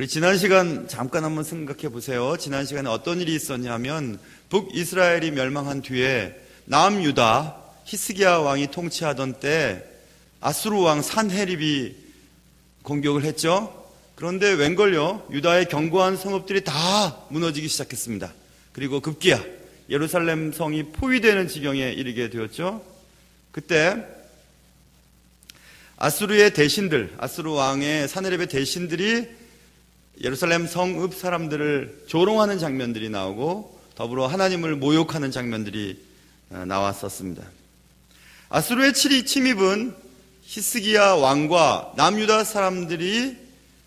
우리 지난 시간 잠깐 한번 생각해 보세요. 지난 시간에 어떤 일이 있었냐면 북이스라엘이 멸망한 뒤에 남유다 히스기야 왕이 통치하던 때 아수르 왕 산헤립이 공격을 했죠. 그런데 웬걸요, 유다의 견고한 성읍들이 다 무너지기 시작했습니다. 그리고 급기야 예루살렘 성이 포위되는 지경에 이르게 되었죠. 그때 아수르의 대신들, 아수르 왕의 산헤립의 대신들이 예루살렘 성읍 사람들을 조롱하는 장면들이 나오고 더불어 하나님을 모욕하는 장면들이 나왔었습니다. 아수르의 침입은 히스기야 왕과 남유다 사람들이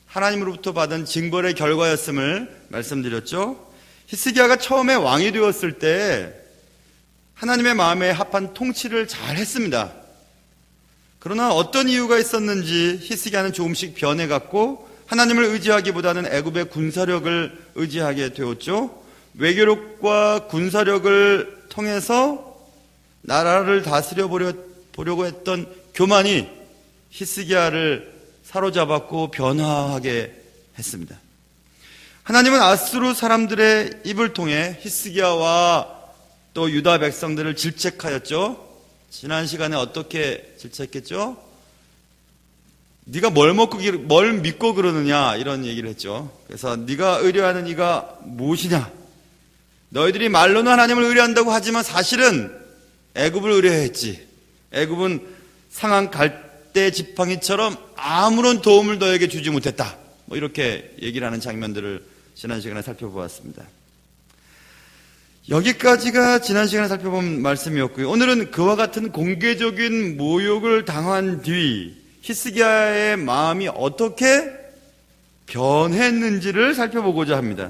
하나님으로부터 받은 징벌의 결과였음을 말씀드렸죠. 히스기야가 처음에 왕이 되었을 때 하나님의 마음에 합한 통치를 잘 했습니다. 그러나 어떤 이유가 있었는지 히스기야는 조금씩 변해갔고 하나님을 의지하기보다는 애굽의 군사력을 의지하게 되었죠. 외교력과 군사력을 통해서 나라를 다스려 보려고 했던 교만이 히스기야를 사로잡았고 변화하게 했습니다. 하나님은 아수르 사람들의 입을 통해 히스기야와 또 유다 백성들을 질책하였죠. 지난 시간에 어떻게 질책했죠? 네가 뭘 믿고 그러느냐 이런 얘기를 했죠. 그래서 네가 의뢰하는 이가 무엇이냐? 너희들이 말로는 하나님을 의뢰한다고 하지만 사실은 애굽을 의뢰했지. 애굽은 상한 갈대 지팡이처럼 아무런 도움을 너에게 주지 못했다. 뭐 이렇게 얘기를 하는 장면들을 지난 시간에 살펴보았습니다. 여기까지가 지난 시간에 살펴본 말씀이었고요. 오늘은 그와 같은 공개적인 모욕을 당한 뒤 히스기야의 마음이 어떻게 변했는지를 살펴보고자 합니다.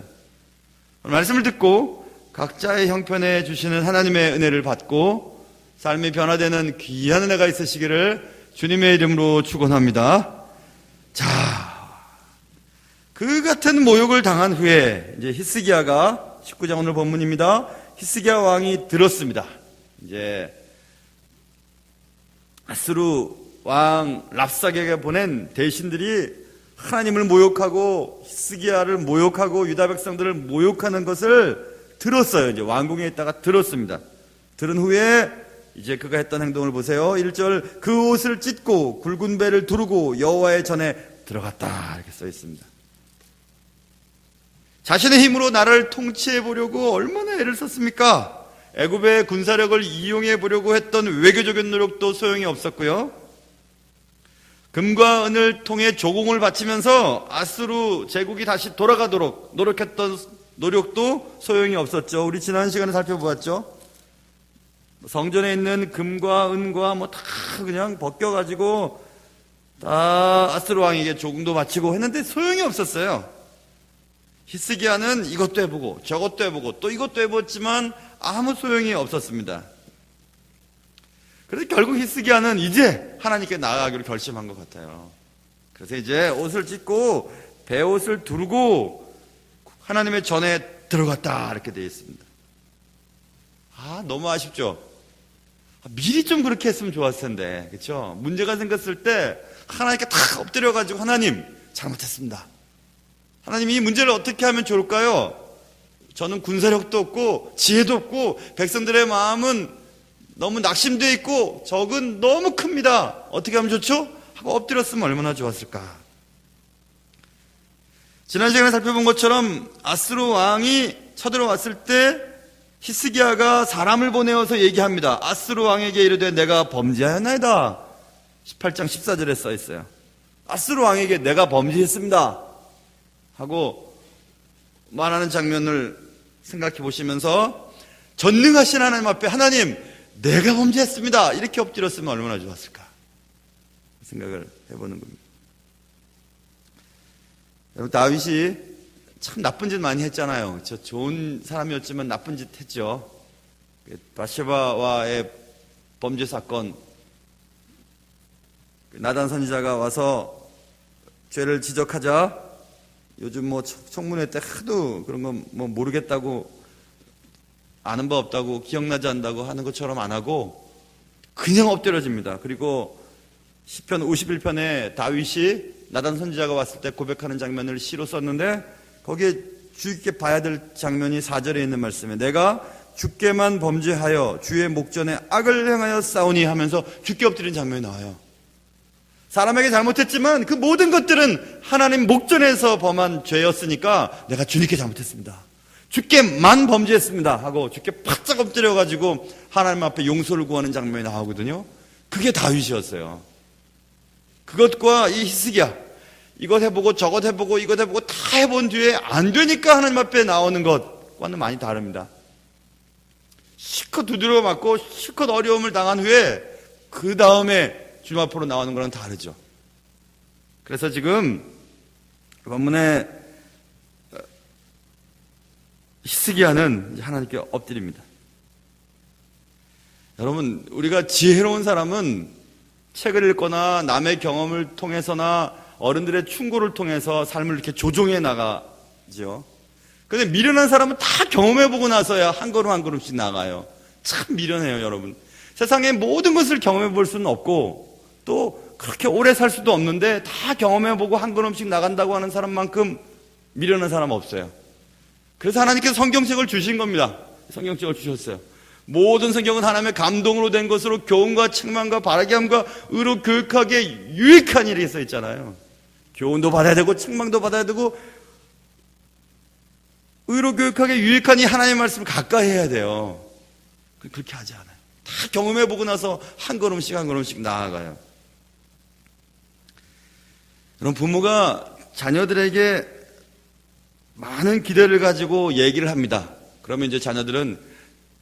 말씀을 듣고 각자의 형편에 주시는 하나님의 은혜를 받고 삶이 변화되는 귀한 은혜가 있으시기를 주님의 이름으로 축원합니다. 자, 그 같은 모욕을 당한 후에 이제 히스기야가 19장 오늘 본문입니다. 히스기야 왕이 들었습니다. 이제 아수르 왕 랍사게가 보낸 대신들이 하나님을 모욕하고 히스기야를 모욕하고 유다 백성들을 모욕하는 것을 들었어요. 이제 왕궁에 있다가 들었습니다. 들은 후에 이제 그가 했던 행동을 보세요. 1절 그 옷을 찢고 굵은 배를 두르고 여호와의 전에 들어갔다 이렇게 써 있습니다. 자신의 힘으로 나라를 통치해 보려고 얼마나 애를 썼습니까? 애굽의 군사력을 이용해 보려고 했던 외교적인 노력도 소용이 없었고요. 금과 은을 통해 조공을 바치면서 아수르 제국이 다시 돌아가도록 노력했던 노력도 소용이 없었죠. 우리 지난 시간에 살펴보았죠. 성전에 있는 금과 은과 뭐 다 그냥 벗겨가지고 다 아수르 왕에게 조공도 바치고 했는데 소용이 없었어요. 히스기야는 이것도 해보고 저것도 해보고 또 이것도 해봤지만 아무 소용이 없었습니다. 그래서 결국 히스기야는 이제 하나님께 나아가기로 결심한 것 같아요. 그래서 이제 옷을 찢고 베옷을 두르고 하나님의 전에 들어갔다 이렇게 되어 있습니다. 너무 아쉽죠? 미리 좀 그렇게 했으면 좋았을 텐데, 그렇죠? 문제가 생겼을 때 하나님께 탁 엎드려가지고 하나님 잘못했습니다. 하나님 이 문제를 어떻게 하면 좋을까요? 저는 군사력도 없고 지혜도 없고 백성들의 마음은 너무 낙심되어 있고 적은 너무 큽니다. 어떻게 하면 좋죠? 하고 엎드렸으면 얼마나 좋았을까. 지난 시간에 살펴본 것처럼 아수르 왕이 쳐들어왔을 때 히스기야가 사람을 보내어서 얘기합니다. 아수르 왕에게 이르되 내가 범죄하였나이다. 18장 14절에 써 있어요. 아수르 왕에게 내가 범죄했습니다 하고 말하는 장면을 생각해 보시면서 전능하신 하나님 앞에 하나님 내가 범죄했습니다 이렇게 엎드렸으면 얼마나 좋았을까 생각을 해보는 겁니다. 여러분 다윗이 참 나쁜 짓 많이 했잖아요. 저 좋은 사람이었지만 나쁜 짓 했죠. 바세바와의 범죄 사건, 나단 선지자가 와서 죄를 지적하자 요즘 뭐 청문회 때 하도 그런 거 뭐 모르겠다고 아는 바 없다고 기억나지 않는다고 하는 것처럼 안 하고 그냥 엎드려집니다. 그리고 시편 51편에 다윗이 나단 선지자가 왔을 때 고백하는 장면을 시로 썼는데 거기에 주의 깊게 봐야 될 장면이 4절에 있는 말씀에 내가 주께만 범죄하여 주의 목전에 악을 행하여 싸우니 하면서 주께 엎드린 장면이 나와요. 사람에게 잘못했지만 그 모든 것들은 하나님 목전에서 범한 죄였으니까 내가 주님께 잘못했습니다. 주께만 범죄했습니다 하고 주께 바짝 엎드려가지고 하나님 앞에 용서를 구하는 장면이 나오거든요. 그게 다윗이었어요. 그것과 이 히스기야, 이것 해보고 저것 해보고 이것 해보고 다 해본 뒤에 안 되니까 하나님 앞에 나오는 것과는 많이 다릅니다. 실컷 두드려 맞고 실컷 어려움을 당한 후에 그 다음에 주님 앞으로 나오는 거랑 다르죠. 그래서 지금 본문에 히스기야는 하나님께 엎드립니다. 여러분, 우리가 지혜로운 사람은 책을 읽거나 남의 경험을 통해서나 어른들의 충고를 통해서 삶을 이렇게 조종해 나가죠. 그런데 미련한 사람은 다 경험해보고 나서야 한 걸음 한 걸음씩 나가요. 참 미련해요, 여러분. 세상의 모든 것을 경험해볼 수는 없고 또 그렇게 오래 살 수도 없는데 다 경험해보고 한 걸음씩 나간다고 하는 사람만큼 미련한 사람 없어요. 그래서 하나님께서 성경책을 주신 겁니다. 성경책을 주셨어요. 모든 성경은 하나님의 감동으로 된 것으로 교훈과 책망과 바라게 함과 의로 교육하기에 유익한 일이 써 있잖아요. 교훈도 받아야 되고 책망도 받아야 되고 의로 교육하기에 유익한 이 하나님의 말씀을 가까이 해야 돼요. 그렇게 하지 않아요. 다 경험해보고 나서 한 걸음씩 한 걸음씩 나아가요. 여러분, 부모가 자녀들에게 많은 기대를 가지고 얘기를 합니다. 그러면 이제 자녀들은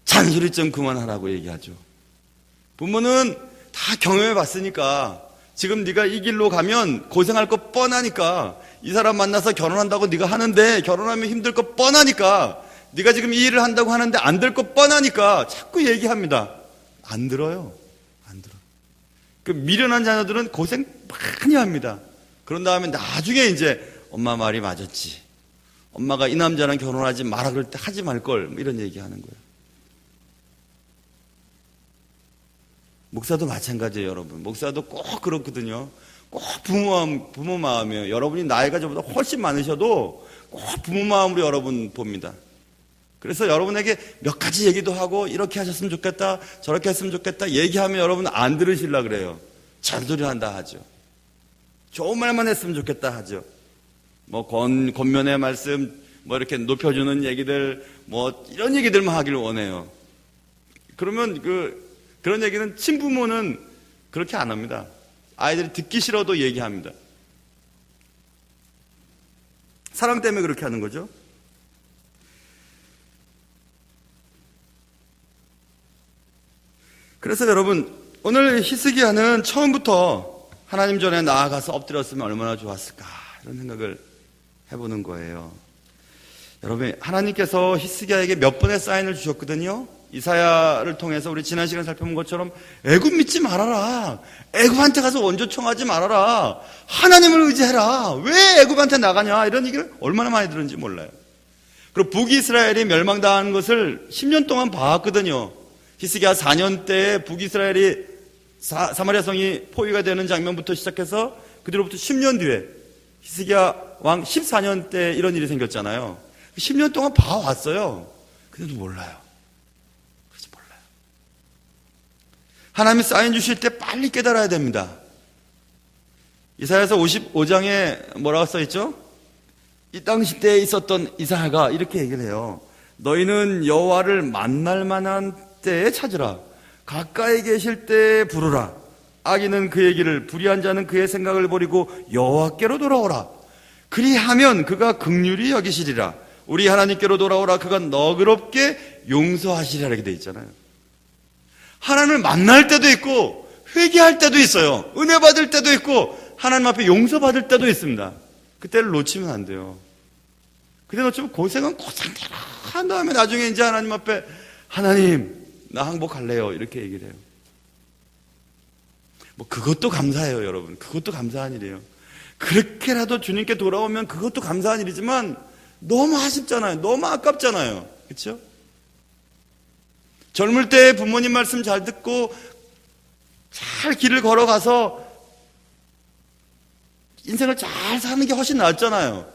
잔소리 좀 그만하라고 얘기하죠. 부모는 다 경험해 봤으니까 지금 네가 이 길로 가면 고생할 거 뻔하니까 이 사람 만나서 결혼한다고 네가 하는데 결혼하면 힘들 거 뻔하니까 네가 지금 이 일을 한다고 하는데 안 될 거 뻔하니까 자꾸 얘기합니다. 안 들어요. 안 들어. 그 미련한 자녀들은 고생 많이 합니다. 그런 다음에 나중에 이제 엄마 말이 맞았지. 엄마가 이 남자랑 결혼하지 마라 그럴 때 하지 말걸 뭐 이런 얘기하는 거예요. 목사도 마찬가지예요, 여러분. 목사도 꼭 그렇거든요. 꼭 부모 마음이에요. 여러분이 나이가 저보다 훨씬 많으셔도 꼭 부모 마음으로 여러분 봅니다. 그래서 여러분에게 몇 가지 얘기도 하고 이렇게 하셨으면 좋겠다, 저렇게 했으면 좋겠다 얘기하면 여러분 안 들으시려고 그래요. 잔소리 한다 하죠. 좋은 말만 했으면 좋겠다 하죠. 뭐 권면의 말씀, 뭐 이렇게 높여주는 얘기들, 뭐 이런 얘기들만 하기를 원해요. 그러면 그런 얘기는 친부모는 그렇게 안 합니다. 아이들이 듣기 싫어도 얘기합니다. 사랑 때문에 그렇게 하는 거죠. 그래서 여러분, 오늘 히스기야는 처음부터 하나님 전에 나아가서 엎드렸으면 얼마나 좋았을까 이런 생각을 해보는 거예요. 여러분, 하나님께서 히스기야에게 몇 번의 사인을 주셨거든요. 이사야를 통해서 우리 지난 시간 살펴본 것처럼 애굽 믿지 말아라. 애굽한테 가서 원조 청하지 말아라. 하나님을 의지해라. 왜 애굽한테 나가냐 이런 얘기를 얼마나 많이 들은지 몰라요. 그리고 북이스라엘이 멸망당하는 것을 10년 동안 봐왔거든요. 히스기야 4년 때에 북이스라엘이 사마리아 성이 포위가 되는 장면부터 시작해서 그 뒤로부터 10년 뒤에 히스기야 왕 14년 때 이런 일이 생겼잖아요. 10년 동안 봐왔어요. 근데도 몰라요. 하나님이 사인 주실 때 빨리 깨달아야 됩니다. 이사야서 55장에 뭐라고 써있죠? 이 당시 때에 있었던 이사야가 이렇게 얘기를 해요. 너희는 여호와를 만날 만한 때에 찾으라. 가까이 계실 때에 부르라. 악인은 그의 길을, 불의한 자는 그의 생각을 버리고 여호와께로 돌아오라. 그리하면 그가 긍휼히 여기시리라. 우리 하나님께로 돌아오라. 그가 너그럽게 용서하시리라 이렇게 돼 있잖아요. 하나님을 만날 때도 있고 회개할 때도 있어요. 은혜 받을 때도 있고 하나님 앞에 용서받을 때도 있습니다. 그때를 놓치면 안 돼요. 그때 놓치면 고생은 고생대로 한 다음에 나중에 이제 하나님 앞에 하나님 나 항복할래요 이렇게 얘기를 해요. 뭐 그것도 감사해요, 여러분. 그것도 감사한 일이에요. 그렇게라도 주님께 돌아오면 그것도 감사한 일이지만 너무 아쉽잖아요. 너무 아깝잖아요. 그렇죠? 젊을 때 부모님 말씀 잘 듣고 잘 길을 걸어가서 인생을 잘 사는 게 훨씬 낫잖아요.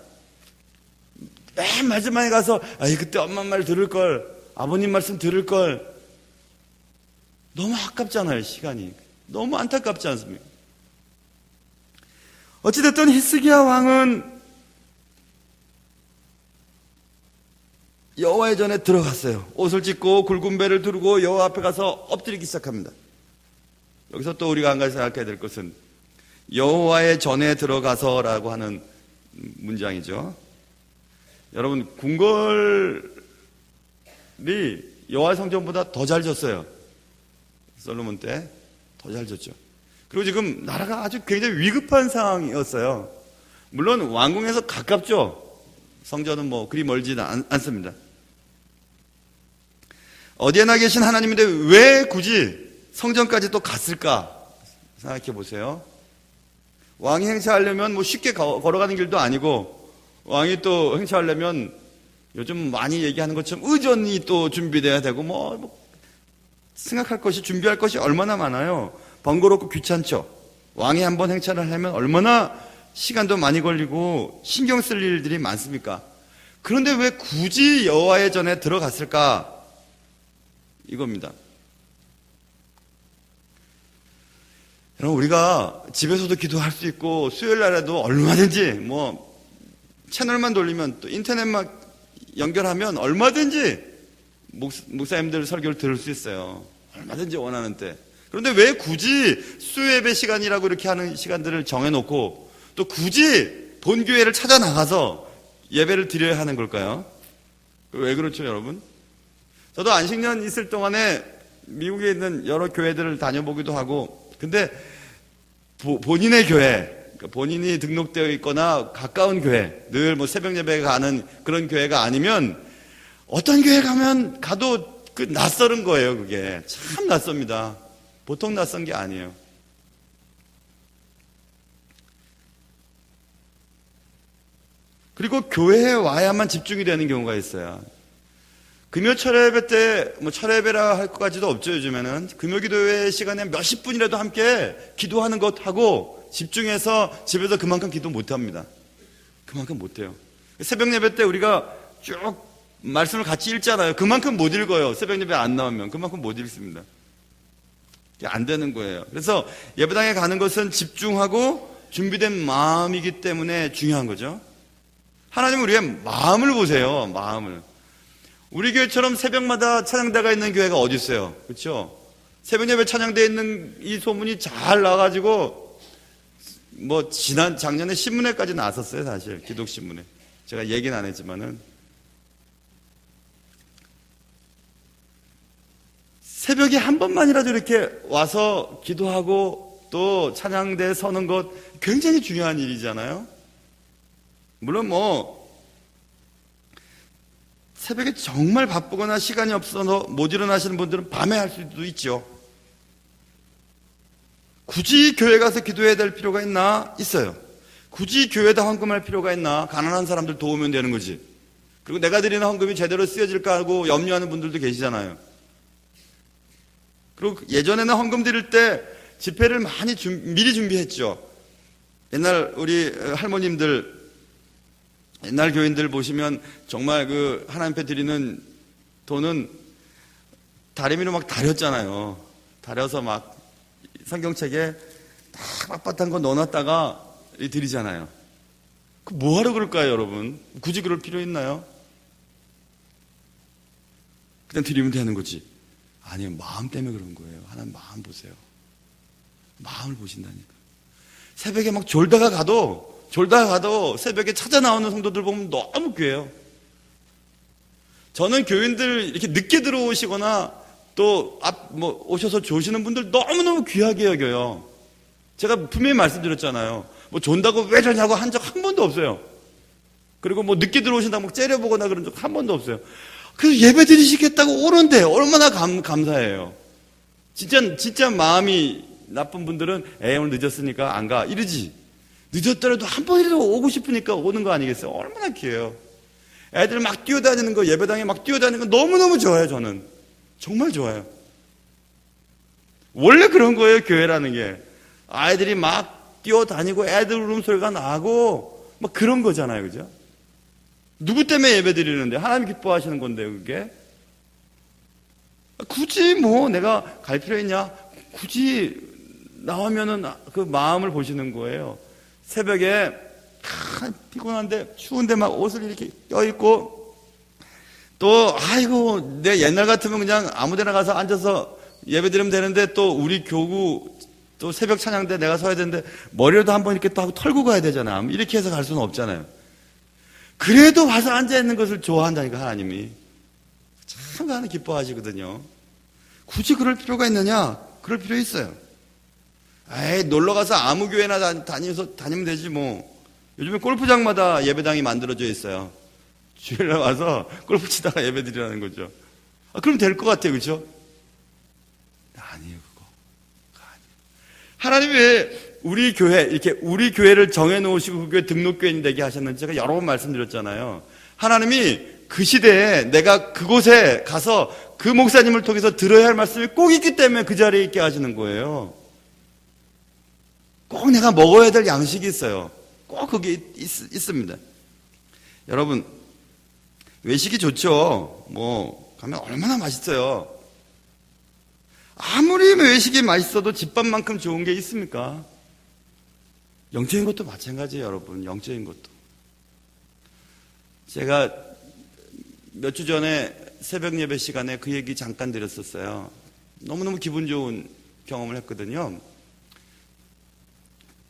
맨 마지막에 가서 그때 엄마 말 들을 걸, 아버님 말씀 들을 걸. 너무 아깝잖아요, 시간이. 너무 안타깝지 않습니까? 어찌됐든 히스기야 왕은 여호와의 전에 들어갔어요. 옷을 찢고 굵은 배를 두르고 여호와 앞에 가서 엎드리기 시작합니다. 여기서 또 우리가 한 가지 생각해야 될 것은 여호와의 전에 들어가서라고 하는 문장이죠. 여러분, 궁궐이 여호와의 성전보다 더 잘 졌어요. 솔로몬 때 더 잘 졌죠. 그리고 지금 나라가 아주 굉장히 위급한 상황이었어요. 물론 왕궁에서 가깝죠. 성전은 그리 멀지는 않습니다. 어디에나 계신 하나님인데 왜 굳이 성전까지 또 갔을까 생각해 보세요. 왕이 행차하려면 쉽게 걸어가는 길도 아니고, 왕이 또 행차하려면 요즘 많이 얘기하는 것처럼 의전이 또 준비돼야 되고 생각할 것이, 준비할 것이 얼마나 많아요. 번거롭고 귀찮죠. 왕이 한번 행차를 하려면 얼마나 시간도 많이 걸리고 신경 쓸 일들이 많습니까? 그런데 왜 굳이 여호와의 전에 들어갔을까? 이겁니다. 여러분, 우리가 집에서도 기도할 수 있고 수요일 날에도 얼마든지 채널만 돌리면 또 인터넷만 연결하면 얼마든지 목사님들 설교를 들을 수 있어요. 얼마든지 원하는 때. 그런데 왜 굳이 수요예배 시간이라고 이렇게 하는 시간들을 정해놓고 또 굳이 본교회를 찾아 나가서 예배를 드려야 하는 걸까요? 왜 그렇죠, 여러분? 저도 안식년 있을 동안에 미국에 있는 여러 교회들을 다녀보기도 하고, 근데 본인의 교회, 본인이 등록되어 있거나 가까운 교회, 늘 새벽 예배 가는 그런 교회가 아니면 어떤 교회 가도 낯설은 거예요. 그게 참 낯섭니다. 보통 낯선 게 아니에요. 그리고 교회에 와야만 집중이 되는 경우가 있어요. 금요 철야예배 때 철야예배라 할 것까지도 없죠. 요즘에는 금요기도회 시간에 몇십 분이라도 함께 기도하는 것하고 집중해서 집에서 그만큼 기도 못합니다. 그만큼 못해요. 새벽 예배 때 우리가 쭉 말씀을 같이 읽잖아요. 그만큼 못 읽어요. 새벽 예배 안 나오면 그만큼 못 읽습니다. 안 되는 거예요. 그래서 예배당에 가는 것은 집중하고 준비된 마음이기 때문에 중요한 거죠. 하나님은 우리의 마음을 보세요. 마음을. 우리 교회처럼 새벽마다 찬양대가 있는 교회가 어디 있어요? 그렇죠? 새벽 예배 찬양대에 있는 이 소문이 잘 나가지고 작년에 신문에까지 나왔었어요. 사실 기독신문에. 제가 얘기는 안 했지만은 새벽에 한 번만이라도 이렇게 와서 기도하고 또 찬양대에 서는 것 굉장히 중요한 일이잖아요. 물론 새벽에 정말 바쁘거나 시간이 없어서 못 일어나시는 분들은 밤에 할 수도 있죠. 굳이 교회 가서 기도해야 될 필요가 있나? 있어요. 굳이 교회에다 헌금할 필요가 있나? 가난한 사람들 도우면 되는 거지. 그리고 내가 드리는 헌금이 제대로 쓰여질까 하고 염려하는 분들도 계시잖아요. 그리고 예전에는 헌금 드릴 때 집회를 많이 미리 준비했죠. 옛날 우리 할머님들, 옛날 교인들 보시면 정말 하나님 앞에 드리는 돈은 다리미로 막 다렸잖아요. 다려서 막 성경책에 딱 빳빳한 거 넣어놨다가 드리잖아요. 그 뭐하러 그럴까요, 여러분? 굳이 그럴 필요 있나요? 그냥 드리면 되는 거지. 아니요, 마음 때문에 그런 거예요. 하나님 마음 보세요. 마음을 보신다니까. 새벽에 막 졸다가 가도 새벽에 찾아 나오는 성도들 보면 너무 귀해요. 저는 교인들 이렇게 늦게 들어오시거나 또 오셔서 조시는 분들 너무너무 귀하게 여겨요. 제가 분명히 말씀드렸잖아요. 존다고 왜 저냐고 한 적 한 번도 없어요. 그리고 늦게 들어오신다고 째려보거나 그런 적 한 번도 없어요. 그래서 예배 드리시겠다고 오는데 얼마나 감사해요. 진짜 마음이 나쁜 분들은 오늘 늦었으니까 안 가 이러지. 늦었더라도 한 번이라도 오고 싶으니까 오는 거 아니겠어요? 얼마나 귀해요. 애들 막 뛰어다니는 거, 예배당에 막 뛰어다니는 거 너무너무 좋아요. 저는 정말 좋아요. 원래 그런 거예요. 교회라는 게 아이들이 막 뛰어다니고 애들 울음소리가 나고 막 그런 거잖아요. 그죠? 누구 때문에 예배 드리는데? 하나님 기뻐하시는 건데요, 그게. 굳이 뭐 내가 갈 필요 있냐? 굳이 나오면은 그 마음을 보시는 거예요. 새벽에 피곤한데 추운데 막 옷을 이렇게 껴입고 또 아이고 내 옛날 같으면 그냥 아무데나 가서 앉아서 예배 드리면 되는데 또 우리 교구 또 새벽 찬양 때 내가 서야 되는데 머리라도 한번 이렇게 또 하고 털고 가야 되잖아. 이렇게 해서 갈 수는 없잖아요. 그래도 와서 앉아있는 것을 좋아한다니까 하나님이. 참 하나님 기뻐하시거든요. 굳이 그럴 필요가 있느냐? 그럴 필요 있어요. 에이, 놀러가서 아무 교회나 다니면 되지 뭐. 요즘에 골프장마다 예배당이 만들어져 있어요. 주일날 와서 골프 치다가 예배 드리라는 거죠. 그럼 될 것 같아요. 그렇죠? 아니에요. 그거 아니에요. 하나님이 왜 우리 교회 이렇게 우리 교회를 정해놓으시고 그 교회 등록교인 되게 하셨는지 제가 여러 번 말씀드렸잖아요. 하나님이 그 시대에 내가 그곳에 가서 그 목사님을 통해서 들어야 할 말씀이 꼭 있기 때문에 그 자리에 있게 하시는 거예요. 꼭 내가 먹어야 될 양식이 있어요. 꼭 그게 있습니다. 여러분, 외식이 좋죠. 뭐 가면 얼마나 맛있어요. 아무리 외식이 맛있어도 집밥만큼 좋은 게 있습니까? 영적인 것도 마찬가지예요, 여러분. 영적인 것도. 제가 몇 주 전에 새벽 예배 시간에 그 얘기 잠깐 드렸었어요. 너무너무 기분 좋은 경험을 했거든요.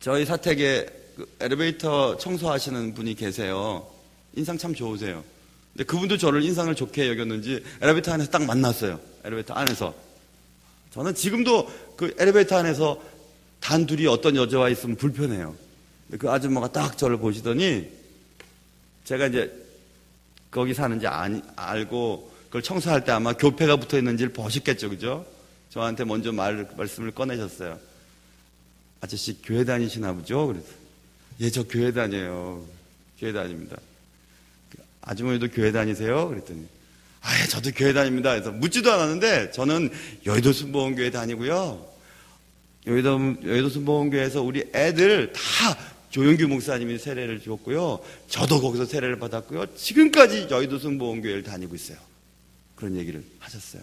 저희 사택에 그 엘리베이터 청소하시는 분이 계세요. 인상 참 좋으세요. 근데 그분도 저를 인상을 좋게 여겼는지 엘리베이터 안에서 딱 만났어요. 엘리베이터 안에서. 저는 지금도 그 엘리베이터 안에서 단둘이 어떤 여자와 있으면 불편해요. 그 아줌마가 딱 저를 보시더니 제가 이제 거기 사는지 알고 그걸 청소할 때 아마 교패가 붙어 있는지를 보셨겠죠. 그죠? 저한테 먼저 말씀을 꺼내셨어요. 아저씨 교회 다니시나 보죠? 그래서 예, 저 교회 다녀요. 교회 다닙니다. 아주머니도 교회 다니세요? 그랬더니 아, 예, 저도 교회 다닙니다. 그래서 묻지도 않았는데 저는 여의도 순복음교회 다니고요. 여의도 순복음교회에서 우리 애들 다 조영규 목사님이 세례를 줬고요. 저도 거기서 세례를 받았고요. 지금까지 여의도 순복음교회를 다니고 있어요. 그런 얘기를 하셨어요.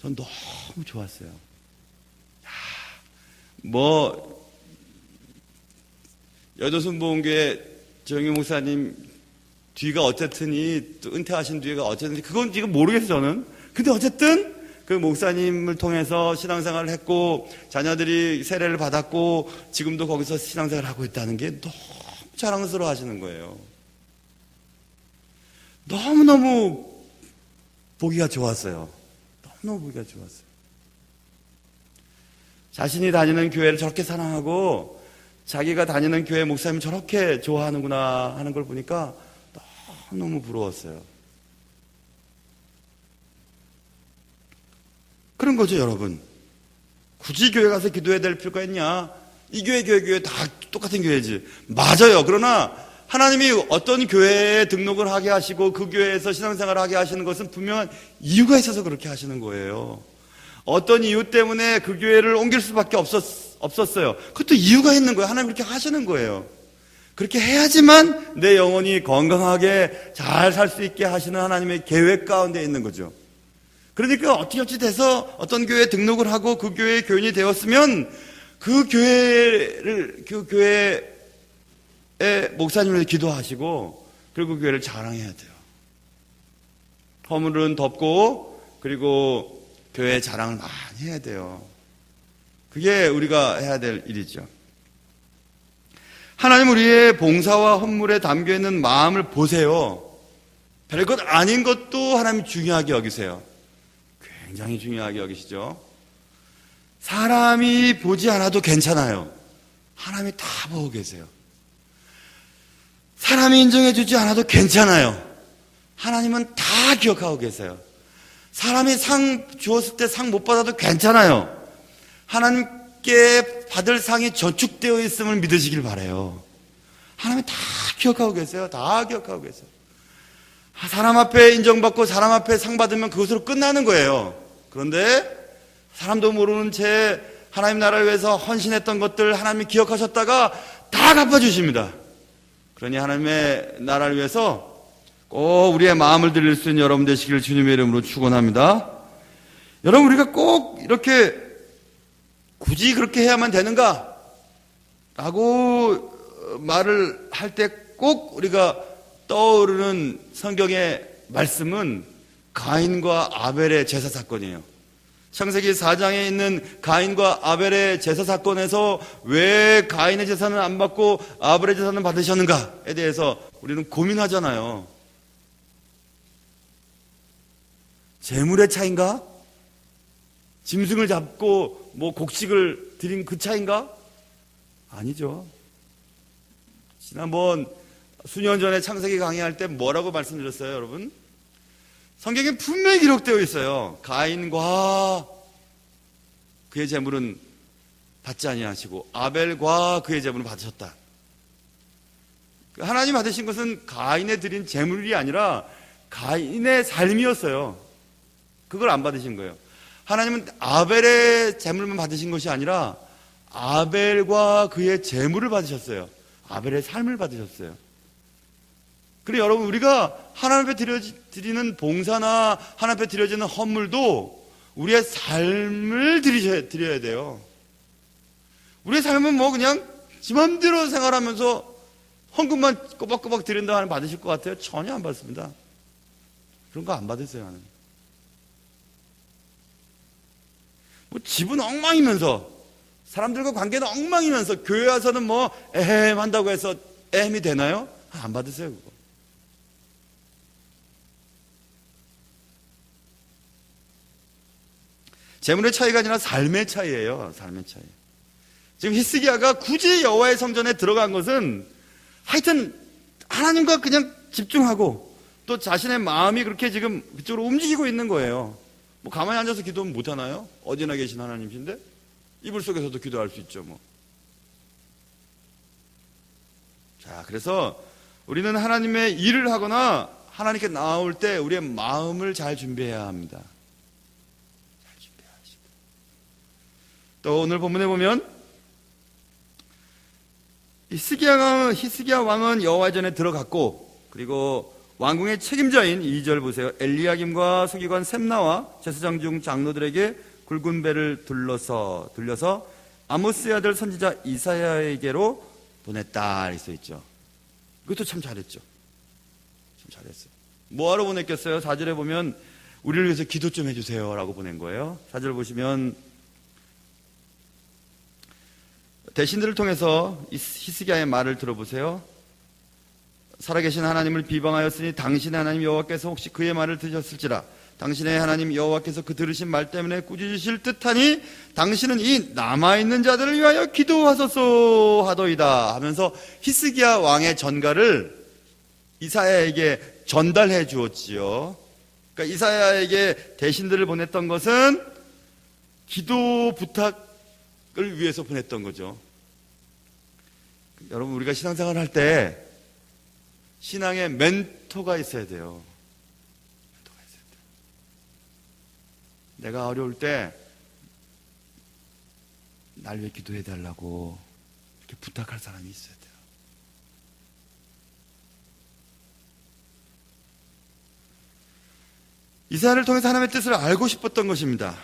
전 너무 좋았어요. 야, 뭐 여의도 순복음교회 조영규 목사님 뒤가 어쨌든이 또 은퇴하신 뒤가 어쨌든 그건 지금 모르겠어요. 저는. 근데 어쨌든 그 목사님을 통해서 신앙생활을 했고 자녀들이 세례를 받았고 지금도 거기서 신앙생활을 하고 있다는 게 너무 자랑스러워 하시는 거예요. 너무너무 보기가 좋았어요. 너무너무 보기가 좋았어요. 자신이 다니는 교회를 저렇게 사랑하고 자기가 다니는 교회 목사님이 저렇게 좋아하는구나 하는 걸 보니까 너무 부러웠어요. 그런 거죠, 여러분. 굳이 교회 가서 기도해야 될 필요가 있냐? 이 교회 다 똑같은 교회지. 맞아요. 그러나 하나님이 어떤 교회에 등록을 하게 하시고 그 교회에서 신앙생활을 하게 하시는 것은 분명한 이유가 있어서 그렇게 하시는 거예요. 어떤 이유 때문에 그 교회를 옮길 수밖에 없었어요. 그것도 이유가 있는 거예요. 하나님 그렇게 하시는 거예요. 그렇게 해야지만 내 영혼이 건강하게 잘 살 수 있게 하시는 하나님의 계획 가운데 있는 거죠. 그러니까 어찌 돼서 어떤 교회에 등록을 하고 그 교회의 교인이 되었으면 그 교회의 목사님을 기도하시고 그리고 그 교회를 자랑해야 돼요. 허물은 덮고 그리고 교회의 자랑을 많이 해야 돼요. 그게 우리가 해야 될 일이죠. 하나님 우리의 봉사와 헌물에 담겨있는 마음을 보세요. 별것 아닌 것도 하나님 중요하게 여기세요. 굉장히 중요하게 여기시죠. 사람이 보지 않아도 괜찮아요. 하나님이 다 보고 계세요. 사람이 인정해주지 않아도 괜찮아요. 하나님은 다 기억하고 계세요. 사람이 상 주었을 때 상 못 받아도 괜찮아요. 하나님께 받을 상이 저축되어 있음을 믿으시길 바라요. 하나님이 다 기억하고 계세요. 다 기억하고 계세요. 사람 앞에 인정받고 사람 앞에 상 받으면 그것으로 끝나는 거예요. 그런데 사람도 모르는 채 하나님 나라를 위해서 헌신했던 것들 하나님이 기억하셨다가 다 갚아주십니다. 그러니 하나님의 나라를 위해서 꼭 우리의 마음을 드릴 수 있는 여러분 되시기를 주님의 이름으로 축원합니다. 여러분, 우리가 꼭 이렇게 굳이 그렇게 해야만 되는가? 라고 말을 할 때 꼭 우리가 떠오르는 성경의 말씀은 가인과 아벨의 제사 사건이에요. 창세기 4장에 있는 가인과 아벨의 제사 사건에서 왜 가인의 제사는 안 받고 아벨의 제사는 받으셨는가에 대해서 우리는 고민하잖아요. 재물의 차이인가? 짐승을 잡고 곡식을 드린 그 차이인가? 아니죠. 지난번 수년 전에 창세기 강의할 때 뭐라고 말씀드렸어요, 여러분? 성경에 분명히 기록되어 있어요. 가인과 그의 재물은 받지 아니하시고 아벨과 그의 재물은 받으셨다. 하나님 받으신 것은 가인에 드린 재물이 아니라 가인의 삶이었어요. 그걸 안 받으신 거예요. 하나님은 아벨의 재물만 받으신 것이 아니라 아벨과 그의 재물을 받으셨어요. 아벨의 삶을 받으셨어요. 그리고 여러분, 우리가 하나님 앞에 드리는 봉사나 하나님 앞에 드려지는 헌물도 우리의 삶을 드려야 돼요. 우리의 삶은 그냥 지 맘대로 생활하면서 헌금만 꼬박꼬박 드린다 하면 받으실 것 같아요? 전혀 안 받습니다. 그런 거 안 받으세요, 하나님. 집은 엉망이면서 사람들과 관계는 엉망이면서 교회 와서는 에헴 한다고 해서 에헴이 되나요? 안 받으세요, 그거. 재물의 차이가 아니라 삶의 차이예요. 삶의 차이. 지금 히스기야가 굳이 여호와의 성전에 들어간 것은 하여튼 하나님과 그냥 집중하고 또 자신의 마음이 그렇게 지금 그쪽으로 움직이고 있는 거예요. 가만히 앉아서 기도하면 못하나요? 어디나 계신 하나님이신데 이불 속에서도 기도할 수 있죠. 자, 그래서 우리는 하나님의 일을 하거나 하나님께 나올 때 우리의 마음을 잘 준비해야 합니다. 잘 준비해야 합니다. 또 오늘 본문에 보면 히스기야 왕은 여호와 전에 들어갔고, 그리고 왕궁의 책임자인 2절 보세요. 엘리야김과 서기관 셈나와 제사장 중 장로들에게 굵은 배를 돌려서 아모스의 아들 선지자 이사야에게로 보냈다 이렇게 써 있죠. 그것도 참 잘했죠. 참 잘했어요. 뭐하러 보냈겠어요? 4절에 보면 우리를 위해서 기도 좀 해주세요 라고 보낸 거예요. 4절 보시면 대신들을 통해서 히스기야의 말을 들어보세요. 살아계신 하나님을 비방하였으니 당신의 하나님 여호와께서 혹시 그의 말을 들으셨을지라. 당신의 하나님 여호와께서 그 들으신 말 때문에 꾸짖으실 듯하니 당신은 이 남아있는 자들을 위하여 기도하소서 하더이다 하면서 히스기야 왕의 전가를 이사야에게 전달해 주었지요. 그러니까 이사야에게 대신들을 보냈던 것은 기도 부탁을 위해서 보냈던 거죠. 여러분, 우리가 신앙생활을 할 때 신앙의 멘토가 있어야 돼요. 멘토가 있어야 돼요. 내가 어려울 때 날 위해 기도해 달라고 이렇게 부탁할 사람이 있어야 돼요. 이사야를 통해서 하나님의 뜻을 알고 싶었던 것입니다.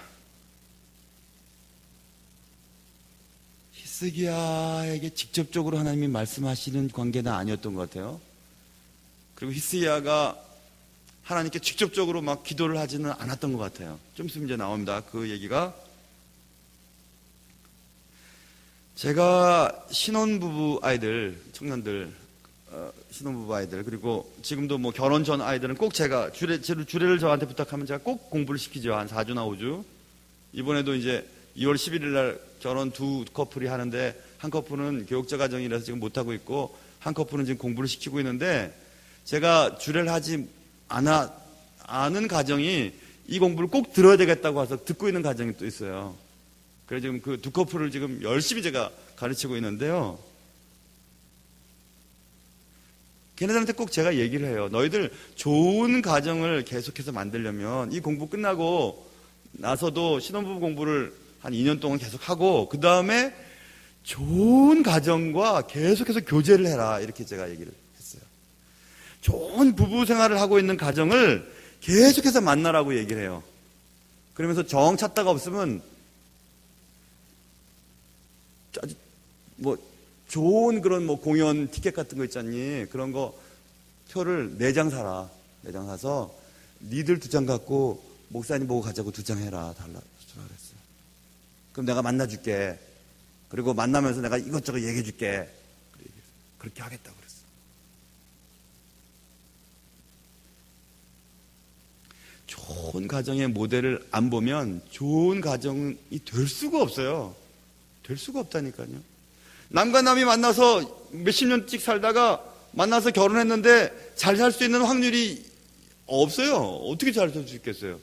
히스기야에게 직접적으로 하나님이 말씀하시는 관계는 아니었던 것 같아요. 그리고 히스기야가 하나님께 직접적으로 막 기도를 하지는 않았던 것 같아요. 좀 있으면 이제 나옵니다. 그 얘기가. 제가 신혼부부 아이들, 청년들, 신혼부부 아이들, 그리고 지금도 결혼 전 아이들은 꼭 제가 주례를 저한테 부탁하면 제가 꼭 공부를 시키죠. 한 4주나 5주. 이번에도 이제 2월 11일 날 결혼 두 커플이 하는데, 한 커플은 교육자 가정이라서 지금 못하고 있고, 한 커플은 지금 공부를 시키고 있는데, 제가 주례를 하지 않은 가정이 이 공부를 꼭 들어야 되겠다고 해서 듣고 있는 가정이 또 있어요. 그래서 지금 그 두 커플을 지금 열심히 제가 가르치고 있는데요. 걔네들한테 꼭 제가 얘기를 해요. 너희들 좋은 가정을 계속해서 만들려면 이 공부 끝나고 나서도 신혼부부 공부를 한 2년 동안 계속 하고, 그 다음에 좋은 가정과 계속해서 교제를 해라. 이렇게 제가 얘기를 했어요. 좋은 부부 생활을 하고 있는 가정을 계속해서 만나라고 얘기를 해요. 그러면서 정 찾다가 없으면, 뭐, 좋은 그런 뭐 공연 티켓 같은 거 있잖니. 그런 거 표를 4장 사라. 4장 사서 니들 2장 갖고 목사님 보고 가자고 2장 해라. 달라. 그랬어요. 그럼 내가 만나줄게. 그리고 만나면서 내가 이것저것 얘기해줄게. 그렇게 하겠다고 그랬어요. 좋은 가정의 모델을 안 보면 좋은 가정이 될 수가 없어요. 될 수가 없다니까요. 남과 남이 만나서 몇십 년씩 살다가 만나서 결혼했는데 잘 살 수 있는 확률이 없어요. 어떻게 잘 살 수 있겠어요?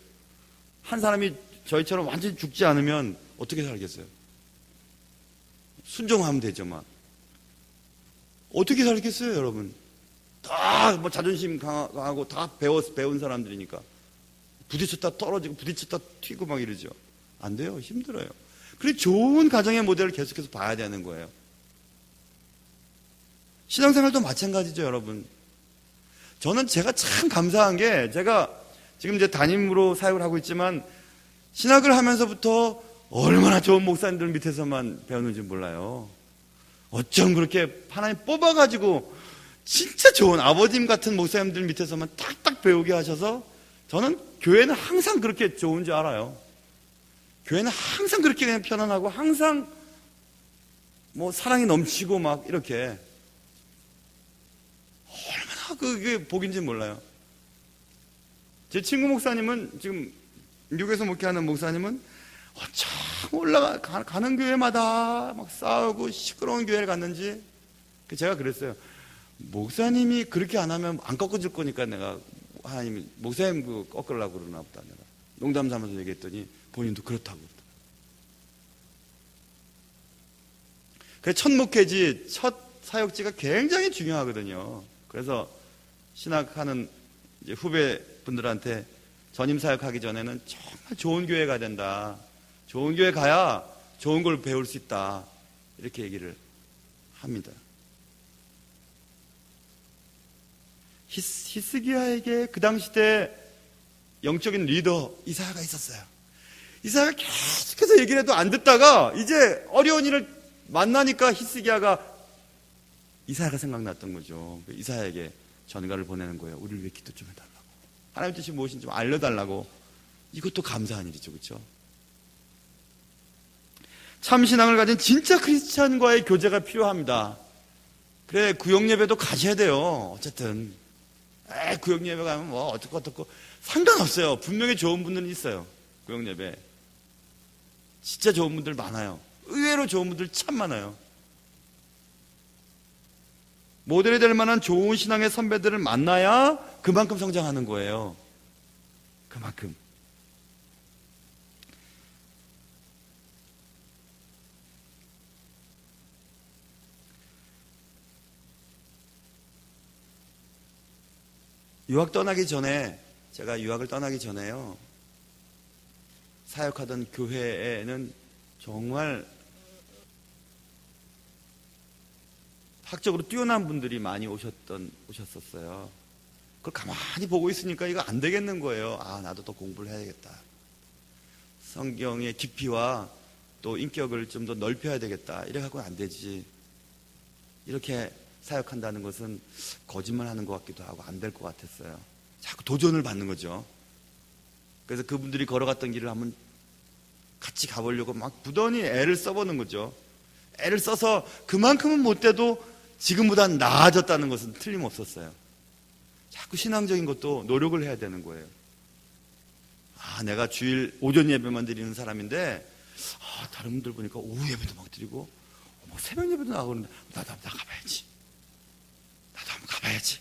한 사람이 저희처럼 완전히 죽지 않으면 어떻게 살겠어요? 순종하면 되죠만. 어떻게 살겠어요, 여러분? 다 뭐 자존심 강하고 다 배운 사람들이니까. 부딪혔다 떨어지고 부딪혔다 튀고 막 이러죠. 안 돼요. 힘들어요. 그래 좋은 가정의 모델을 계속해서 봐야 되는 거예요. 신앙생활도 마찬가지죠, 여러분. 저는 제가 참 감사한 게, 제가 지금 이제 담임으로 사역을 하고 있지만 신학을 하면서부터 얼마나 좋은 목사님들 밑에서만 배웠는지 몰라요. 어쩜 그렇게 하나님 뽑아가지고 진짜 좋은 아버님 같은 목사님들 밑에서만 딱딱 배우게 하셔서, 저는 교회는 항상 그렇게 좋은 줄 알아요. 교회는 항상 그렇게 그냥 편안하고 항상 뭐 사랑이 넘치고 막 이렇게, 얼마나 그게 복인지 몰라요. 제 친구 목사님은, 지금 미국에서 목회하는 목사님은 어쩜 가는 교회마다 막 싸우고 시끄러운 교회를 갔는지. 제가 그랬어요. 목사님이 그렇게 안 하면 안 꺾어질 거니까 내가, 하나님이 목사님 그 꺾으려고 그러나 보다. 내가 농담 삼아서 얘기했더니 본인도 그렇다고. 그래서 첫 목회지, 첫 사역지가 굉장히 중요하거든요. 그래서 신학하는 이제 후배분들한테 전임 사역하기 전에는 정말 좋은 교회 가야 된다. 좋은 교회 가야 좋은 걸 배울 수 있다. 이렇게 얘기를 합니다. 히스기야에게 그 당시 때 영적인 리더 이사야가 있었어요. 이사야가 계속해서 얘기를 해도 안 듣다가 이제 어려운 일을 만나니까 히스기야가 이사야가 생각났던 거죠. 이사야에게 전가를 보내는 거예요. 우리를 위해 기도 좀 해달라고. 하나님 뜻이 무엇인지 좀 알려달라고. 이것도 감사한 일이죠. 그렇죠? 참신앙을 가진 진짜 크리스찬과의 교제가 필요합니다. 그래, 구역예배도 가셔야 돼요. 어쨌든 구역예배 가면 뭐 어떻고 상관없어요. 분명히 좋은 분들은 있어요. 구역예배 진짜 좋은 분들 많아요. 의외로 좋은 분들 참 많아요. 모델이 될 만한 좋은 신앙의 선배들을 만나야 그만큼 성장하는 거예요. 그만큼. 유학 떠나기 전에, 제가 유학을 떠나기 전에요, 사역하던 교회에는 정말 학적으로 뛰어난 분들이 많이 오셨었어요. 그걸 가만히 보고 있으니까 이거 안 되겠는 거예요. 아, 나도 더 공부를 해야겠다. 성경의 깊이와 또 인격을 좀 더 넓혀야 되겠다. 이래 갖고는 안 되지. 이렇게 사역한다는 것은 거짓말하는 것 같기도 하고 안 될 것 같았어요. 자꾸 도전을 받는 거죠. 그래서 그분들이 걸어갔던 길을 한번 같이 가보려고 막 부단히 애를 써보는 거죠. 애를 써서 그만큼은 못 돼도 지금보다는 나아졌다는 것은 틀림없었어요. 자꾸 신앙적인 것도 노력을 해야 되는 거예요. 아, 내가 주일 오전 예배만 드리는 사람인데, 아, 다른 분들 보니까 오후 예배도 막 드리고 뭐 새벽 예배도 나가고 그러는데 나도 한번 가봐야지. 나도 한번 가봐야지.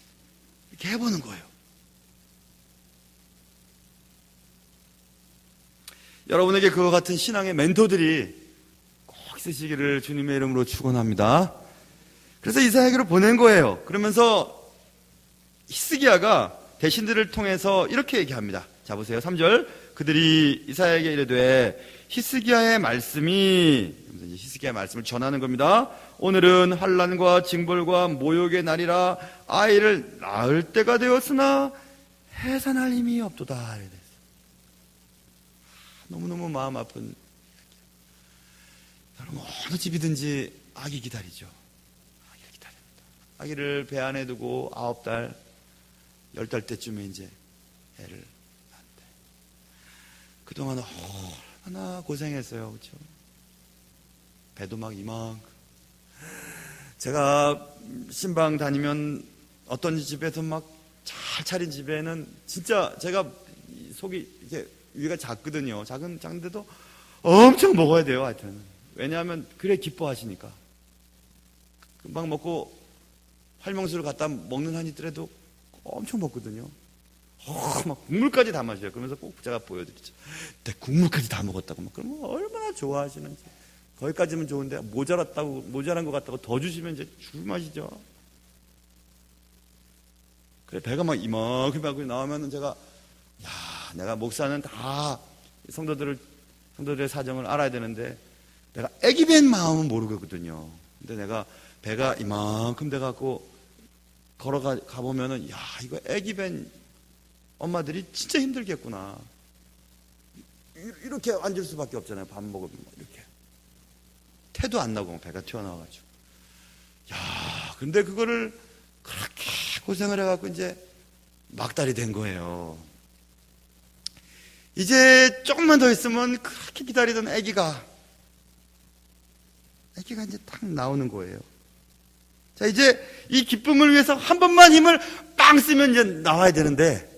이렇게 해보는 거예요. 여러분에게 그와 같은 신앙의 멘토들이 꼭 있으시기를 주님의 이름으로 축원합니다. 그래서 이사야에게로 보낸 거예요. 그러면서 히스기야가 대신들을 통해서 이렇게 얘기합니다. 자, 보세요. 3절. 그들이 이사야에게 이르되 히스기야의 말씀이, 히스기야의 말씀을 전하는 겁니다. 오늘은 환난과 징벌과 모욕의 날이라 아이를 낳을 때가 되었으나 해산할 힘이 없도다. 너무너무 마음 아픈. 여러분, 어느 집이든지 아기 기다리죠. 아기를 기다립니다. 아기를 배 안에 두고 9달, 10달 때쯤에 이제 애를 낳는데 그동안 얼마나 고생했어요. 그렇죠? 배도 막 이만큼. 제가 신방 다니면 어떤 집에서 막 잘 차린 집에는 진짜 제가 속이 이렇게 위가 작거든요. 작은데도 엄청 먹어야 돼요. 하여튼. 왜냐하면 그래 기뻐하시니까. 금방 먹고 활명수를 갖다 먹는 한이 있더라도 엄청 먹거든요. 막 국물까지 다 마셔요. 그러면서 꼭 제가 보여드리죠. 근데 국물까지 다 먹었다고 막 그러면 얼마나 좋아하시는지. 거기까지면 좋은데 모자란 것 같다고 더 주시면 이제 줄 맛이죠. 그래 배가 막 이만큼 나오면은 제가 내가 목사는 다 성도들의 사정을 알아야 되는데 내가 애기 뵌 마음은 모르거든요. 근데 내가 배가 이만큼 돼갖고 가보면은 이거 애기 뵌 엄마들이 진짜 힘들겠구나. 이렇게 앉을 수밖에 없잖아요. 밥 먹으면 이렇게 태도 안 나고 배가 튀어나와가지고. 근데 그거를 그렇게 고생을 해갖고 이제 막달이 된 거예요. 이제 조금만 더 있으면 그렇게 기다리던 아기가 이제 딱 나오는 거예요. 자, 이제 이 기쁨을 위해서 한 번만 힘을 빵 쓰면 이제 나와야 되는데,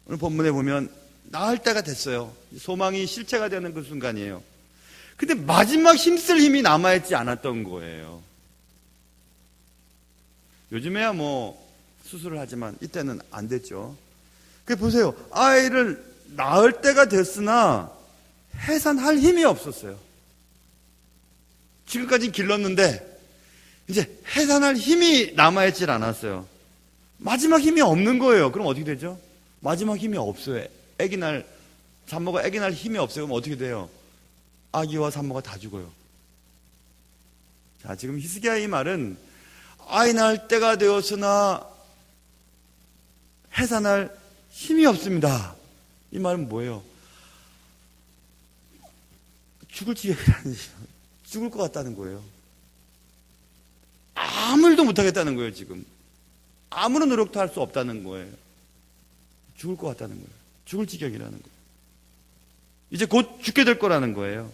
오늘 본문에 보면 나을 때가 됐어요. 소망이 실체가 되는 그 순간이에요. 근데 마지막 힘쓸 힘이 남아있지 않았던 거예요. 요즘에야 뭐 수술을 하지만 이때는 안 됐죠. 보세요. 아이를 낳을 때가 됐으나 해산할 힘이 없었어요. 지금까지 길렀는데 이제 해산할 힘이 남아있질 않았어요. 마지막 힘이 없는 거예요. 그럼 어떻게 되죠? 마지막 힘이 없어요. 산모가 아기 날 힘이 없어요. 그럼 어떻게 돼요? 아기와 산모가 다 죽어요. 자, 지금 히스기야의 이 말은 아이 낳을 때가 되었으나 해산할 힘이 없습니다. 이 말은 뭐예요? 죽을 것 같다는 거예요. 아무 일도 못하겠다는 거예요. 지금 아무런 노력도 할 수 없다는 거예요. 죽을 것 같다는 거예요. 죽을 지경이라는 거예요. 이제 곧 죽게 될 거라는 거예요.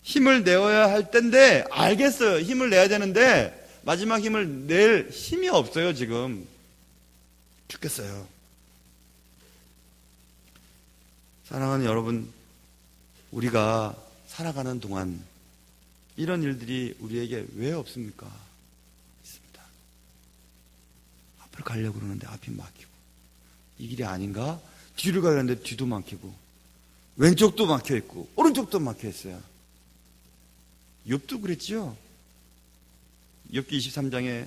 힘을 내어야 할 텐데 알겠어요. 힘을 내야 되는데 마지막 힘을 낼 힘이 없어요. 지금 죽겠어요. 사랑하는 여러분, 우리가 살아가는 동안 이런 일들이 우리에게 왜 없습니까? 있습니다. 앞을 가려고 그러는데 앞이 막히고, 이 길이 아닌가? 뒤를 가려는데 뒤도 막히고, 왼쪽도 막혀있고 오른쪽도 막혀있어요. 욥도 그랬지요. 욥기 23장에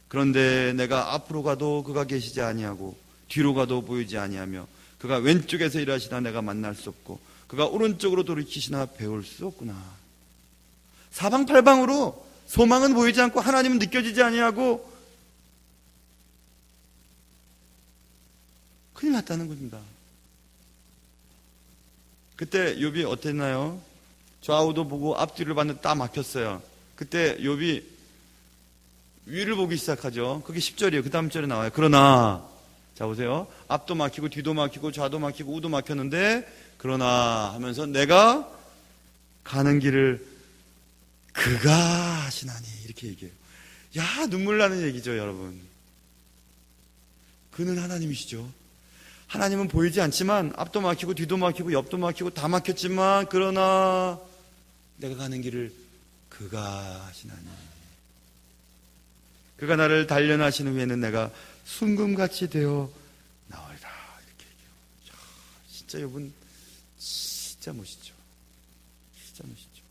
그런데 내가 앞으로 가도 그가 계시지 아니하고 뒤로 가도 보이지 아니하며 그가 왼쪽에서 일하시나 내가 만날 수 없고 그가 오른쪽으로 돌이키시나 배울 수 없구나. 사방팔방으로 소망은 보이지 않고 하나님은 느껴지지 아니하고 큰일 났다는 겁니다. 그때 욥이 어땠나요? 좌우도 보고 앞뒤를 봤는데 딱 막혔어요. 그때 욥이 위를 보기 시작하죠. 그게 10절이에요. 그 다음 절에 나와요. 그러나, 자 보세요. 앞도 막히고 뒤도 막히고 좌도 막히고 우도 막혔는데 그러나 하면서 내가 가는 길을 그가 하시나니 이렇게 얘기해요. 야, 눈물 나는 얘기죠, 여러분. 그는 하나님이시죠. 하나님은 보이지 않지만 앞도 막히고 뒤도 막히고 옆도 막히고 다 막혔지만 그러나 내가 가는 길을 그가 하시나니 그가 나를 단련하신 후에는 내가 순금같이 되어 나오리라 이렇게 얘기해요. 진짜 여러분 진짜 멋있죠. 진짜 멋있죠.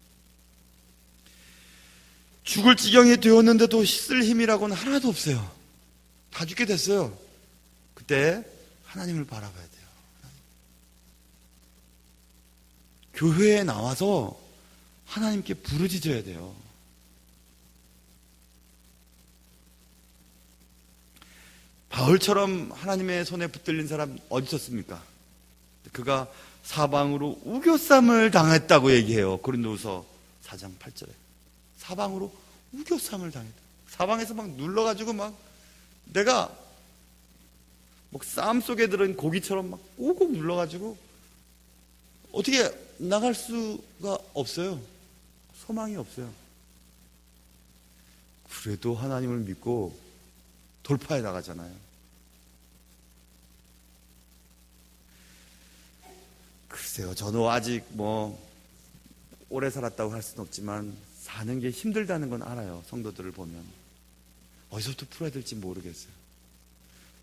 죽을 지경이 되었는데도 쓸 힘이라고는 하나도 없어요. 다 죽게 됐어요. 그때 하나님을 바라봐야 돼요. 교회에 나와서 하나님께 부르짖어야 돼요. 바울처럼 하나님의 손에 붙들린 사람 어디 있었습니까? 그가 사방으로 우겨쌈을 당했다고 얘기해요. 고린도후서 4장 8절에. 사방으로 우겨쌈을 당했다. 사방에서 막 눌러가지고 막 내가 뭐 쌈 속에 들은 고기처럼 막 꼭꼭 눌러가지고 어떻게 나갈 수가 없어요. 소망이 없어요. 그래도 하나님을 믿고 돌파해 나가잖아요. 글쎄요, 저도 아직 뭐 오래 살았다고 할 수는 없지만 사는 게 힘들다는 건 알아요. 성도들을 보면 어디서부터 풀어야 될지 모르겠어요.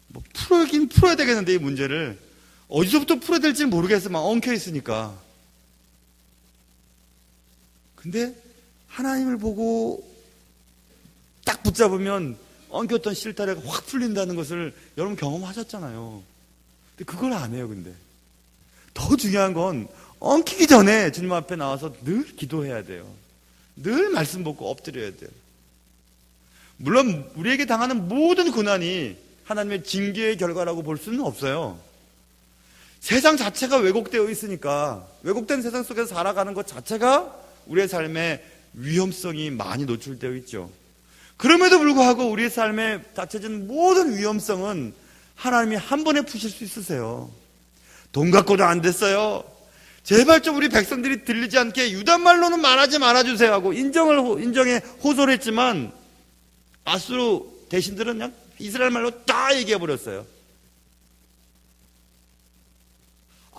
뭐 풀긴 풀어야 되겠는데 이 문제를 어디서부터 풀어야 될지 모르겠어요. 막 엉켜 있으니까. 근데 하나님을 보고 딱 붙잡으면 엉켰던 실타래가 확 풀린다는 것을 여러분 경험하셨잖아요. 근데 그걸 안 해요. 근데 더 중요한 건 엉키기 전에 주님 앞에 나와서 늘 기도해야 돼요. 늘 말씀 보고 엎드려야 돼요. 물론 우리에게 당하는 모든 고난이 하나님의 징계의 결과라고 볼 수는 없어요. 세상 자체가 왜곡되어 있으니까 왜곡된 세상 속에서 살아가는 것 자체가 우리의 삶에 위험성이 많이 노출되어 있죠. 그럼에도 불구하고 우리의 삶에 닥쳐진 모든 위험성은 하나님이 한 번에 푸실 수 있으세요. 돈 갖고도 안 됐어요. 제발 좀 우리 백성들이 들리지 않게 유단말로는 말하지 말아주세요 하고 인정에 호소를 했지만 아수르 대신들은 그냥 이스라엘 말로 다 얘기해버렸어요.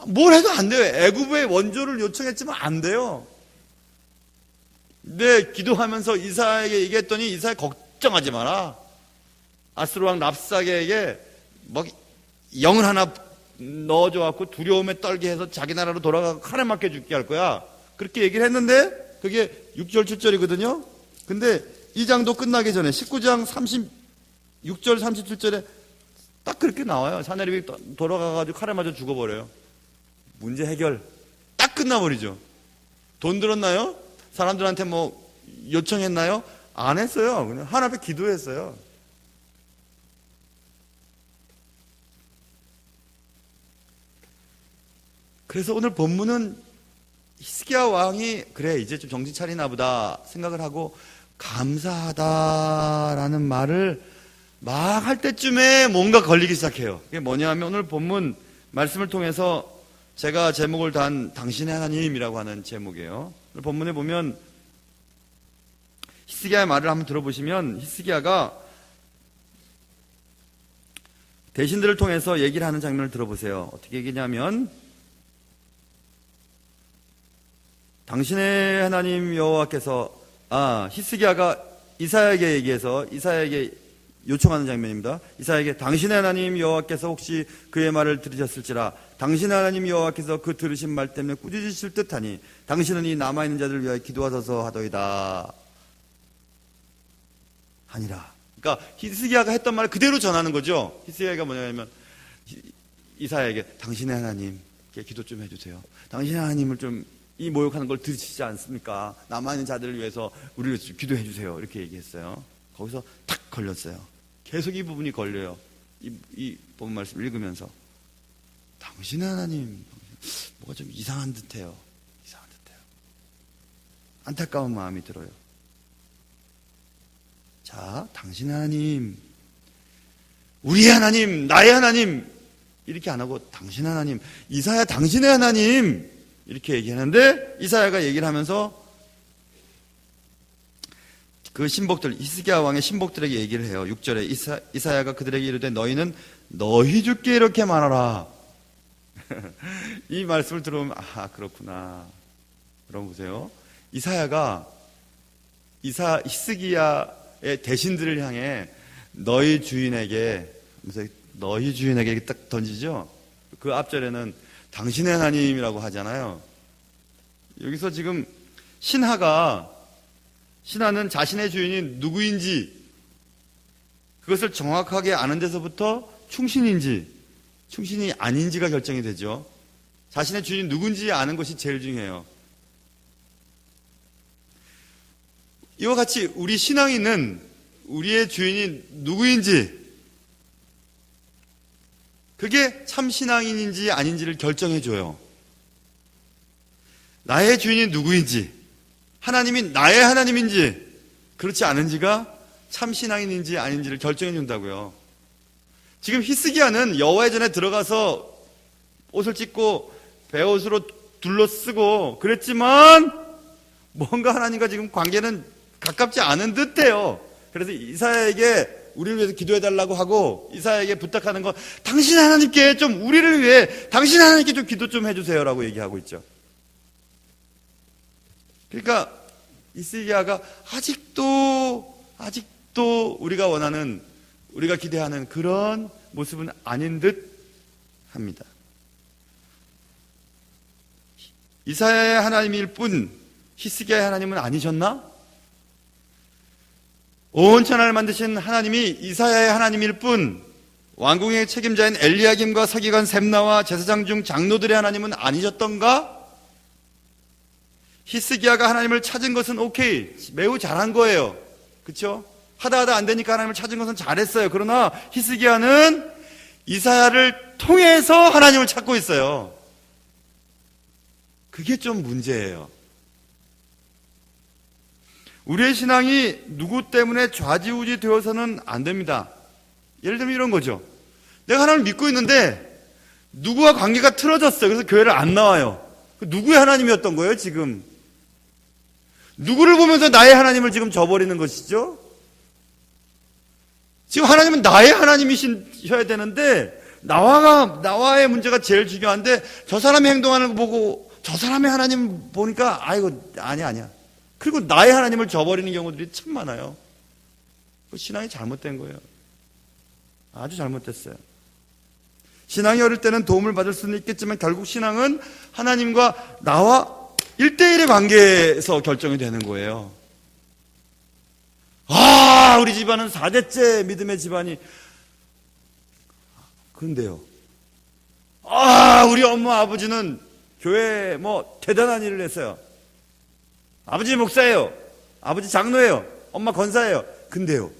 뭘 해도 안 돼요. 애굽의 원조를 요청했지만 안 돼요. 근데 기도하면서 이사야에게 얘기했더니 이사야 걱정하지 마라. 아수르 왕 랍사게에게 뭐 영을 하나 넣어줘갖고 두려움에 떨게 해서 자기 나라로 돌아가고 칼에 맞게 죽게 할 거야. 그렇게 얘기를 했는데 그게 6절 7절이거든요. 근데 이 장도 끝나기 전에 19장 36절 37절에 딱 그렇게 나와요. 사내립이 돌아가가지고 칼에 맞아 죽어버려요. 문제 해결 딱 끝나버리죠. 돈 들었나요? 사람들한테 뭐 요청했나요? 안 했어요. 그냥 하나님 앞에 기도했어요. 그래서 오늘 본문은 히스기야 왕이 그래 이제 좀 정신 차리나 보다 생각을 하고 감사하다라는 말을 막 할 때쯤에 뭔가 걸리기 시작해요. 그게 뭐냐면 오늘 본문 말씀을 통해서 제가 제목을 단 당신의 하나님이라고 하는 제목이에요. 오늘 본문에 보면 히스기야의 말을 한번 들어보시면 히스기야가 대신들을 통해서 얘기를 하는 장면을 들어보세요. 어떻게 얘기냐면 당신의 하나님 여호와께서 히스기야가 이사야에게 얘기해서 이사야에게 요청하는 장면입니다. 이사야에게 당신의 하나님 여호와께서 혹시 그의 말을 들으셨을지라 당신의 하나님 여호와께서 그 들으신 말 때문에 꾸짖으실 듯하니 당신은 이 남아있는 자들을 위하여 기도하소서 하더이다 하니라. 그러니까 히스기야가 했던 말을 그대로 전하는 거죠. 히스기야가 뭐냐면 이사야에게 당신의 하나님께 기도 좀 해주세요. 당신의 하나님을 좀 이 모욕하는 걸 들으시지 않습니까? 남아있는 자들을 위해서 우리를 기도해 주세요. 이렇게 얘기했어요. 거기서 탁 걸렸어요. 계속 이 부분이 걸려요. 이 본 말씀 읽으면서 당신의 하나님 뭐가 좀 이상한 듯해요. 이상한 듯해요. 안타까운 마음이 들어요. 자, 당신의 하나님, 우리의 하나님, 나의 하나님 이렇게 안 하고 당신의 하나님, 이사야 당신의 하나님 이렇게 얘기하는데 이사야가 얘기를 하면서 그 신복들, 히스기야 왕의 신복들에게 얘기를 해요. 6절에 이사야가 그들에게 이르되 너희는 너희 주께 이렇게 말하라. 이 말씀을 들어보면 그렇구나. 여러분 보세요. 이사야가 히스기야의 대신들을 향해 너희 주인에게 딱 던지죠. 그 앞절에는 당신의 하나님이라고 하잖아요. 여기서 지금 신하는 자신의 주인이 누구인지 그것을 정확하게 아는 데서부터 충신인지 충신이 아닌지가 결정이 되죠. 자신의 주인이 누군지 아는 것이 제일 중요해요. 이와 같이 우리 신앙인은 우리의 주인이 누구인지, 그게 참 신앙인인지 아닌지를 결정해줘요. 나의 주인이 누구인지, 하나님이 나의 하나님인지, 그렇지 않은지가 참 신앙인인지 아닌지를 결정해준다고요. 지금 히스기야는 여호와의 전에 들어가서 옷을 찢고 베옷으로 둘러쓰고 그랬지만 뭔가 하나님과 지금 관계는 가깝지 않은 듯해요. 그래서 이사야에게 우리를 위해서 기도해달라고 하고 이사야에게 부탁하는 건 당신 하나님께 좀 우리를 위해 당신 하나님께 좀 기도 좀 해주세요라고 얘기하고 있죠. 그러니까 히스기야가 아직도 우리가 원하는, 우리가 기대하는 그런 모습은 아닌 듯 합니다. 이사야의 하나님일 뿐 히스기야의 하나님은 아니셨나? 온 천하를 만드신 하나님이 이사야의 하나님일 뿐 왕궁의 책임자인 엘리야김과 서기관 셈나와 제사장 중 장로들의 하나님은 아니셨던가? 히스기야가 하나님을 찾은 것은 오케이, 매우 잘한 거예요. 그렇죠? 하다 안 되니까 하나님을 찾은 것은 잘했어요. 그러나 히스기야는 이사야를 통해서 하나님을 찾고 있어요. 그게 좀 문제예요. 우리의 신앙이 누구 때문에 좌지우지 되어서는 안 됩니다. 예를 들면 이런 거죠. 내가 하나님을 믿고 있는데 누구와 관계가 틀어졌어요. 그래서 교회를 안 나와요. 누구의 하나님이었던 거예요, 지금? 누구를 보면서 나의 하나님을 지금 저버리는 것이죠? 지금 하나님은 나의 하나님이셔야 되는데 나와의 문제가 제일 중요한데 저 사람이 행동하는 거 보고 저 사람의 하나님 보니까 아이고 아니야. 그리고 나의 하나님을 저버리는 경우들이 참 많아요. 그 신앙이 잘못된 거예요. 아주 잘못됐어요. 신앙이 어릴 때는 도움을 받을 수는 있겠지만 결국 신앙은 하나님과 나와 1대1의 관계에서 결정이 되는 거예요. 우리 집안은 4대째 믿음의 집안이. 그런데요. 우리 엄마 아버지는 교회에 대단한 일을 했어요. 아버지 목사예요. 아버지 장로예요. 엄마 권사예요. 근데요.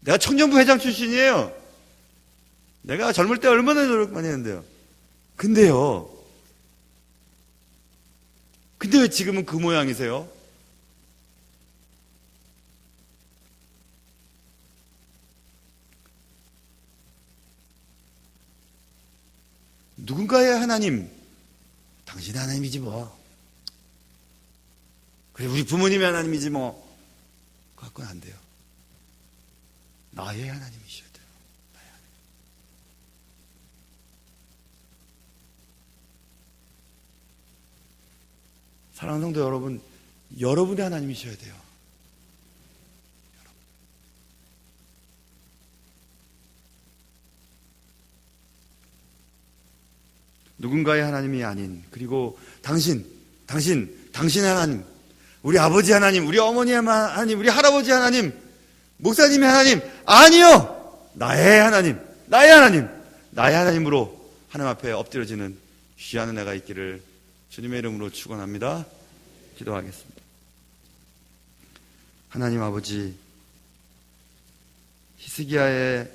내가 청년부 회장 출신이에요. 내가 젊을 때 얼마나 노력 많이 했는데요. 근데요. 근데 왜 지금은 그 모양이세요? 누군가의 하나님, 당신의 하나님이지 뭐. 그래, 우리 부모님의 하나님이지 뭐. 그건 안 돼요. 나의 하나님이셔야 돼요. 나의 하나님. 사랑하는 성도 여러분, 여러분의 하나님이셔야 돼요. 누군가의 하나님이 아닌, 그리고 당신의 하나님, 우리 아버지 하나님, 우리 어머니의 하나님, 우리 할아버지 하나님, 목사님의 하나님, 아니요! 나의 하나님, 나의 하나님으로 하나님 앞에 엎드려지는 귀한 은혜가 있기를 주님의 이름으로 축원합니다. 기도하겠습니다. 하나님 아버지, 히스기야의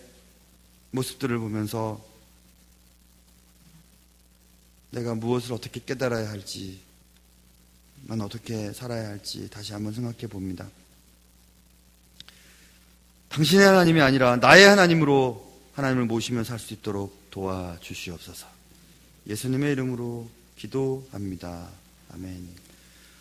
모습들을 보면서 내가 무엇을 어떻게 깨달아야 할지, 난 어떻게 살아야 할지 다시 한번 생각해 봅니다. 당신의 하나님이 아니라 나의 하나님으로 하나님을 모시며 살 수 있도록 도와주시옵소서. 예수님의 이름으로 기도합니다. 아멘.